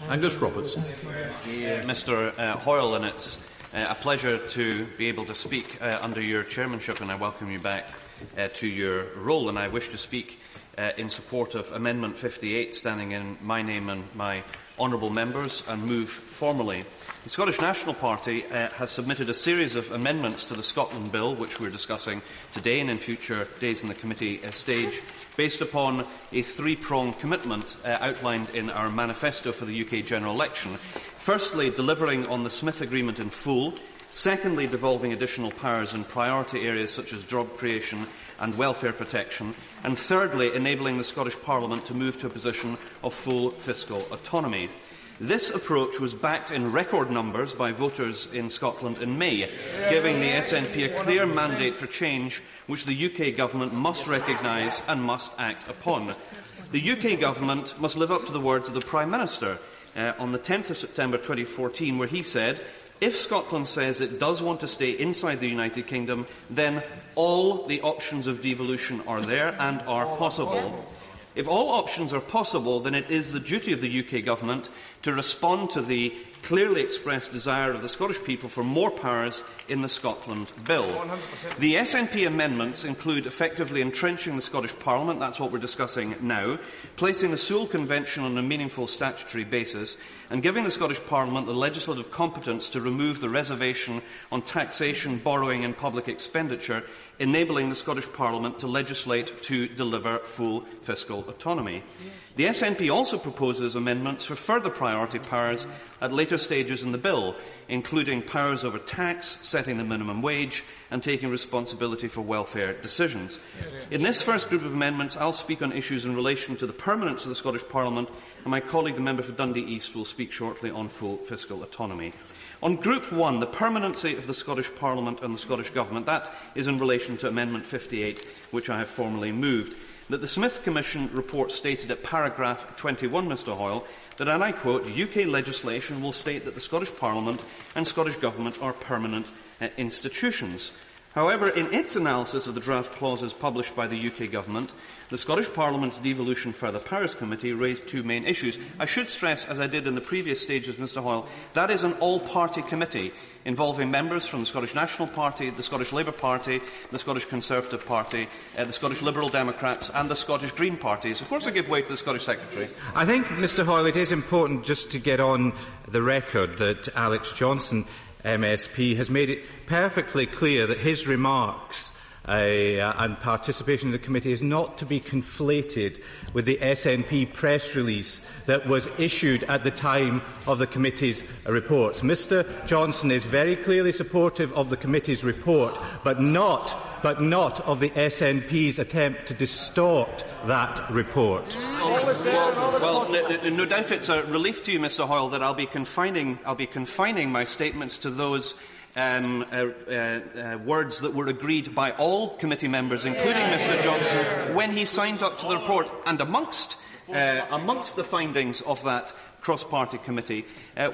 Angus Robertson. Mr Hoyle, and it's a pleasure to be able to speak under your chairmanship, and I welcome you back to your role. And I wish to speak in support of Amendment 58, standing in my name and my honourable members, and move formally. The Scottish National Party has submitted a series of amendments to the Scotland Bill, which we're discussing today and in future days in the committee stage, based upon a three-pronged commitment outlined in our manifesto for the UK general election. Firstly, delivering on the Smith Agreement in full. Secondly, devolving additional powers in priority areas such as job creation and welfare protection. And thirdly, enabling the Scottish Parliament to move to a position of full fiscal autonomy. This approach was backed in record numbers by voters in Scotland in May, giving the SNP a clear mandate for change which the UK Government must recognise and must act upon. The UK Government must live up to the words of the Prime Minister on the 10th of September 2014, where he said, "If Scotland says it does want to stay inside the United Kingdom, then all the options of devolution are there and are possible." If all options are possible, then it is the duty of the UK Government to respond to the clearly expressed desire of the Scottish people for more powers in the Scotland Bill. 100%. The SNP amendments include effectively entrenching the Scottish Parliament, that's what we're discussing now, placing the Sewell Convention on a meaningful statutory basis, and giving the Scottish Parliament the legislative competence to remove the reservation on taxation, borrowing and public expenditure, enabling the Scottish Parliament to legislate to deliver full fiscal autonomy. The SNP also proposes amendments for further priority powers at later stages in the bill, including powers over tax, setting the minimum wage and taking responsibility for welfare decisions. In this first group of amendments, I'll speak on issues in relation to the permanence of the Scottish Parliament, and my colleague, the member for Dundee East, will speak shortly on full fiscal autonomy. On Group 1, the permanency of the Scottish Parliament and the Scottish Government, that is in relation to Amendment 58, which I have formally moved. That the Smith Commission report stated at paragraph 21, Mr Hoyle, that, and I quote, "UK legislation will state that the Scottish Parliament and Scottish Government are permanent institutions." However, in its analysis of the draft clauses published by the UK Government, the Scottish Parliament's Devolution Further Powers Committee raised two main issues. I should stress, as I did in the previous stages, Mr Hoyle, that is an all-party committee involving members from the Scottish National Party, the Scottish Labour Party, the Scottish Conservative Party, the Scottish Liberal Democrats and the Scottish Green Parties. Of course, I give way to the Scottish Secretary. I think, Mr Hoyle, it is important just to get on the record that Alex Johnson, MSP, has made it perfectly clear that his remarks and participation in the committee is not to be conflated with the SNP press release that was issued at the time of the committee's reports. Mr Johnson is very clearly supportive of the committee's report, but not of the SNP's attempt to distort that report. Well, no doubt it's a relief to you, Mr Hoyle, that I'll be confining my statements to those words that were agreed by all committee members, including Mr Johnson, when he signed up to the report. And amongst the findings of that cross-party committee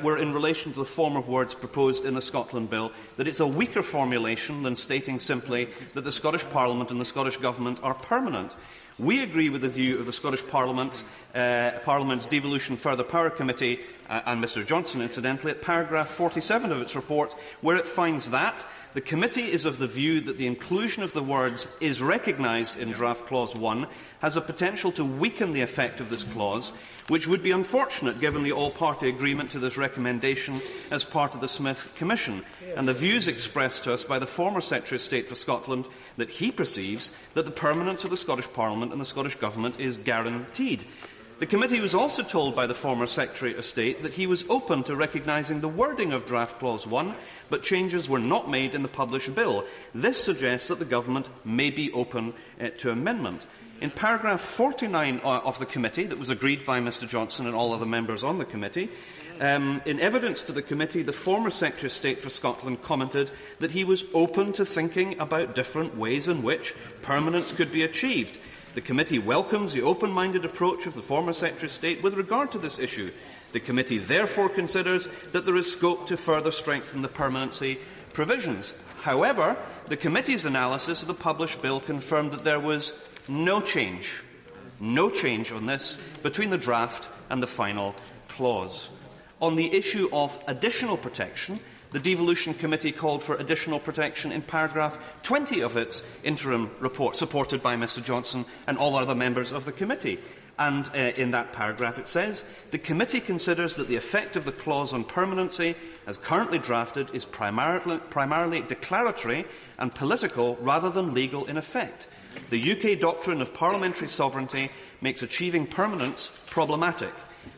were in relation to the form of words proposed in the Scotland Bill, that it's a weaker formulation than stating simply that the Scottish Parliament and the Scottish Government are permanent. We agree with the view of the Scottish Parliament's Devolution Further Power Committee, and Mr Johnson, incidentally, at paragraph 47 of its report, where it finds that the committee is of the view that the inclusion of the words "is recognised" in draft clause 1 has a potential to weaken the effect of this clause, which would be unfortunate given the all-party agreement to this recommendation as part of the Smith Commission, and the views expressed to us by the former Secretary of State for Scotland that he perceives that the permanence of the Scottish Parliament and the Scottish Government is guaranteed. The committee was also told by the former Secretary of State that he was open to recognising the wording of draft clause 1, but changes were not made in the published bill. This suggests that the government may be open to amendment. In paragraph 49 of the committee, that was agreed by Mr Johnson and all other members on the committee, in evidence to the committee, the former Secretary of State for Scotland commented that he was open to thinking about different ways in which permanence could be achieved. The committee welcomes the open-minded approach of the former Secretary of State with regard to this issue. The committee therefore considers that there is scope to further strengthen the permanency provisions. However, the committee's analysis of the published bill confirmed that there was no change on this between the draft and the final clause. On the issue of additional protection, the Devolution Committee called for additional protection in paragraph 20 of its interim report, supported by Mr Johnson and all other members of the committee. And in that paragraph it says, the committee considers that the effect of the clause on permanency, as currently drafted, is primarily declaratory and political rather than legal in effect. The UK doctrine of parliamentary sovereignty makes achieving permanence problematic.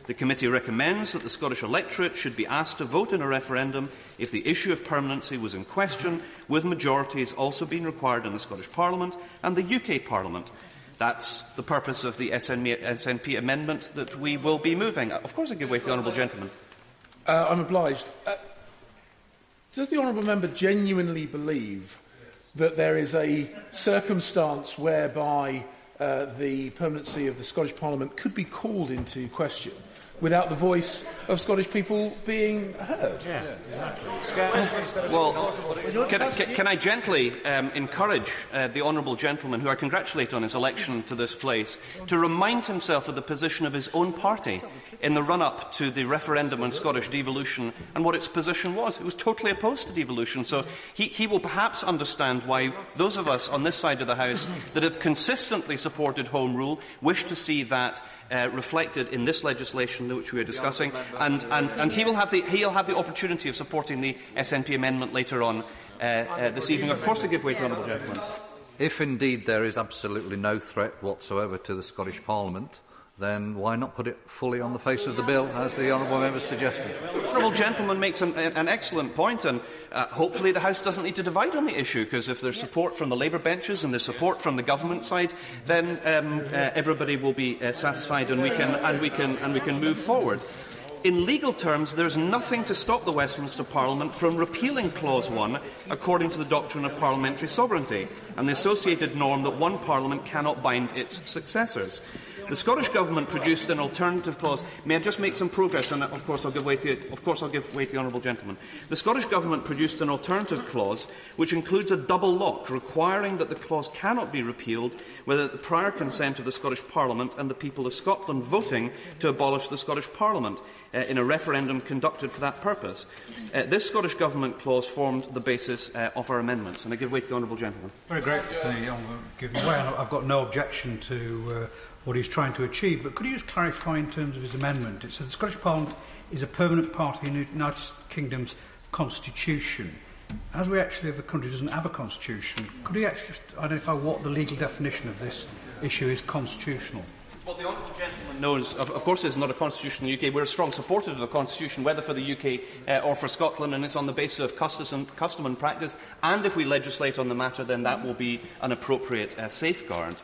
The committee recommends that the Scottish electorate should be asked to vote in a referendum if the issue of permanency was in question, with majorities also being required in the Scottish Parliament and the UK Parliament. That's the purpose of the SNP amendment that we will be moving. Of course I give way to the honourable gentleman. I'm obliged. Does the honourable member genuinely believe that there is a circumstance whereby the permanency of the Scottish Parliament could be called into question without the voice of Scottish people being heard? Yeah, exactly. Well, can I gently encourage the honourable gentleman, who I congratulate on his election to this place, to remind himself of the position of his own party in the run-up to the referendum on Scottish devolution and what its position was. It was totally opposed to devolution, so he will perhaps understand why those of us on this side of the House that have consistently supported Home Rule wish to see that reflected in this legislation which we are discussing, and he'll have the opportunity of supporting the SNP amendment later on this evening. Of course I give way to the honourable gentleman. If indeed there is absolutely no threat whatsoever to the Scottish Parliament, then why not put it fully on the face of the bill, as the honourable member suggested? The honourable gentleman makes an excellent point, and hopefully the House doesn't need to divide on the issue, because if there's support from the Labour benches and there's support from the government side, then everybody will be satisfied, and we can move forward. In legal terms, there is nothing to stop the Westminster Parliament from repealing Clause 1 according to the doctrine of parliamentary sovereignty and the associated norm that one Parliament cannot bind its successors. The Scottish Government produced an alternative clause. May I just make some progress? And of course I'll give way to the honourable gentleman. The Scottish Government produced an alternative clause which includes a double lock, requiring that the clause cannot be repealed without the prior consent of the Scottish Parliament and the people of Scotland voting to abolish the Scottish Parliament in a referendum conducted for that purpose. This Scottish Government clause formed the basis of our amendments, and I give way to the honourable gentleman. Very grateful for the honourable giving way. I've got no objection to what he's trying to achieve, but could you just clarify in terms of his amendment? It says the Scottish Parliament is a permanent part of the United Kingdom's constitution. As we actually have a country that doesn't have a constitution, could he actually just identify what the legal definition of this issue is constitutional? Well, the honourable gentleman knows, of course, there's not a constitution in the UK. We're a strong supporter of the constitution, whether for the UK or for Scotland, and it's on the basis of custom and practice. And if we legislate on the matter, then that will be an appropriate safeguard.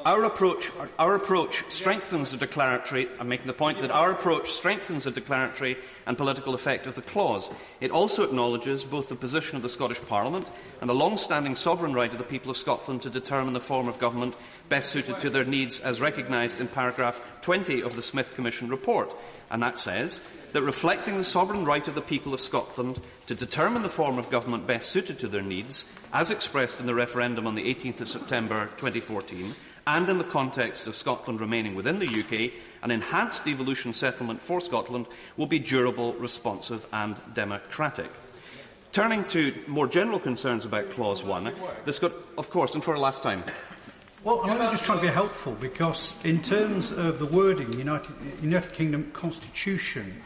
Our approach strengthens the declaratory. I'm making the point that our approach strengthens the declaratory and political effect of the clause. It also acknowledges both the position of the Scottish Parliament and the long-standing sovereign right of the people of Scotland to determine the form of government best suited to their needs, as recognised in paragraph 20 of the Smith Commission report. And that says that reflecting the sovereign right of the people of Scotland to determine the form of government best suited to their needs, as expressed in the referendum on the 18th of September 2014, and in the context of Scotland remaining within the UK, an enhanced devolution settlement for Scotland will be durable, responsive and democratic. Turning to more general concerns about Clause 1, of course, and for a last time. Well, I'm just trying to be helpful, because in terms of the wording, United Kingdom Constitution,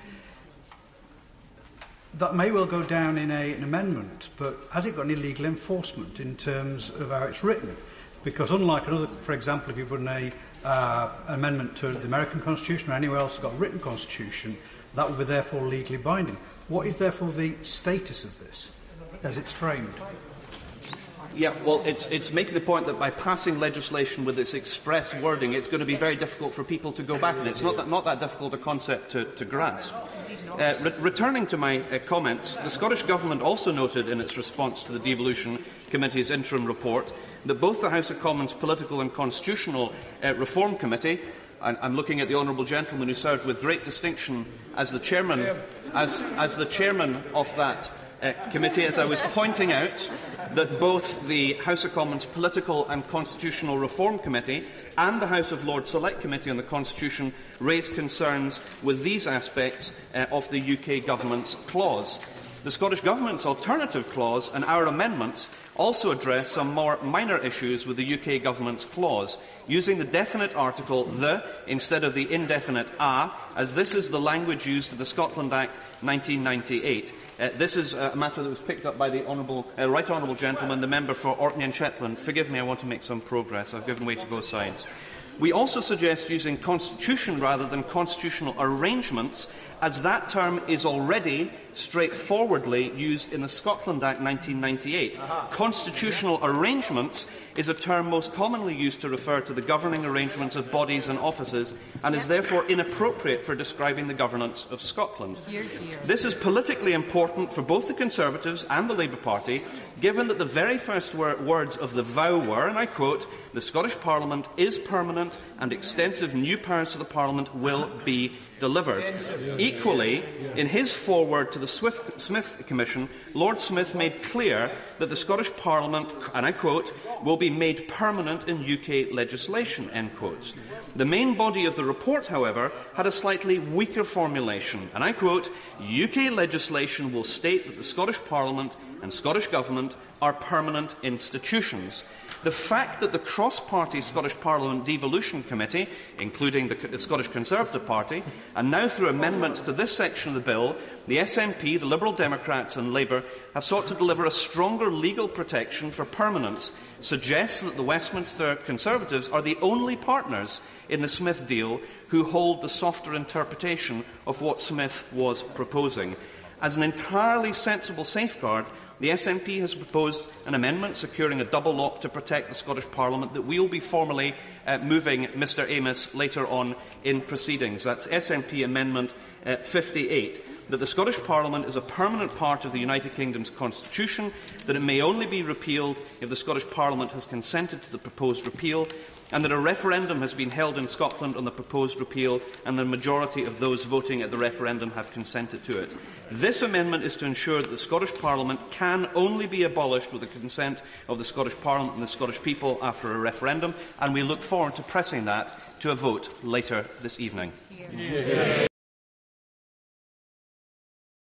that may well go down in an amendment, but has it got any legal enforcement in terms of how it's written? Because unlike another, for example, if you put in an amendment to the American Constitution or anywhere else that's got a written constitution, that would be therefore legally binding. What is therefore the status of this as it's framed? Yeah, well, it's making the point that by passing legislation with its express wording, it's going to be very difficult for people to go back, and it's not that difficult a concept to grasp. Returning to my comments, the Scottish Government also noted in its response to the Devolution Committee's interim report that both the House of Commons Political and Constitutional Reform Committee, and I'm looking at the honourable gentleman who served with great distinction as the chairman of that committee, as I was pointing out, that both the House of Commons Political and Constitutional Reform Committee and the House of Lords Select Committee on the Constitution raised concerns with these aspects of the UK Government's clause. The Scottish Government's alternative clause and our amendments also address some more minor issues with the UK Government's clause, using the definite article "the" instead of the indefinite "a", as this is the language used in the Scotland Act 1998. This is a matter that was picked up by the Right Honourable Gentleman, the member for Orkney and Shetland. Forgive me, I want to make some progress. I've given way to both sides. We also suggest using constitution rather than constitutional arrangements, as that term is already straightforwardly used in the Scotland Act 1998. Constitutional arrangements is a term most commonly used to refer to the governing arrangements of bodies and offices, and is therefore inappropriate for describing the governance of Scotland. This is politically important for both the Conservatives and the Labour Party, given that the very first words of the vow were, and I quote, "The Scottish Parliament is permanent and extensive new powers to the Parliament will be delivered." Equally, in his foreword to the Smith Commission, Lord Smith made clear that the Scottish Parliament, and I quote, "will be made permanent in UK legislation," end quote. The main body of the report, however, had a slightly weaker formulation, and I quote, "UK legislation will state that the Scottish Parliament and Scottish Government are permanent institutions." The fact that the cross-party Scottish Parliament Devolution Committee, including the Scottish Conservative Party, and now through amendments to this section of the bill, the SNP, the Liberal Democrats and Labour have sought to deliver a stronger legal protection for permanence, suggests that the Westminster Conservatives are the only partners in the Smith deal who hold the softer interpretation of what Smith was proposing. As an entirely sensible safeguard, the SNP has proposed an amendment securing a double lock to protect the Scottish Parliament that we will be formally moving Mr Amos later on in proceedings. That's SNP Amendment 58, that the Scottish Parliament is a permanent part of the United Kingdom's constitution, that it may only be repealed if the Scottish Parliament has consented to the proposed repeal, and that a referendum has been held in Scotland on the proposed repeal, and the majority of those voting at the referendum have consented to it. This amendment is to ensure that the Scottish Parliament can only be abolished with the consent of the Scottish Parliament and the Scottish people after a referendum, and we look forward to pressing that to a vote later this evening.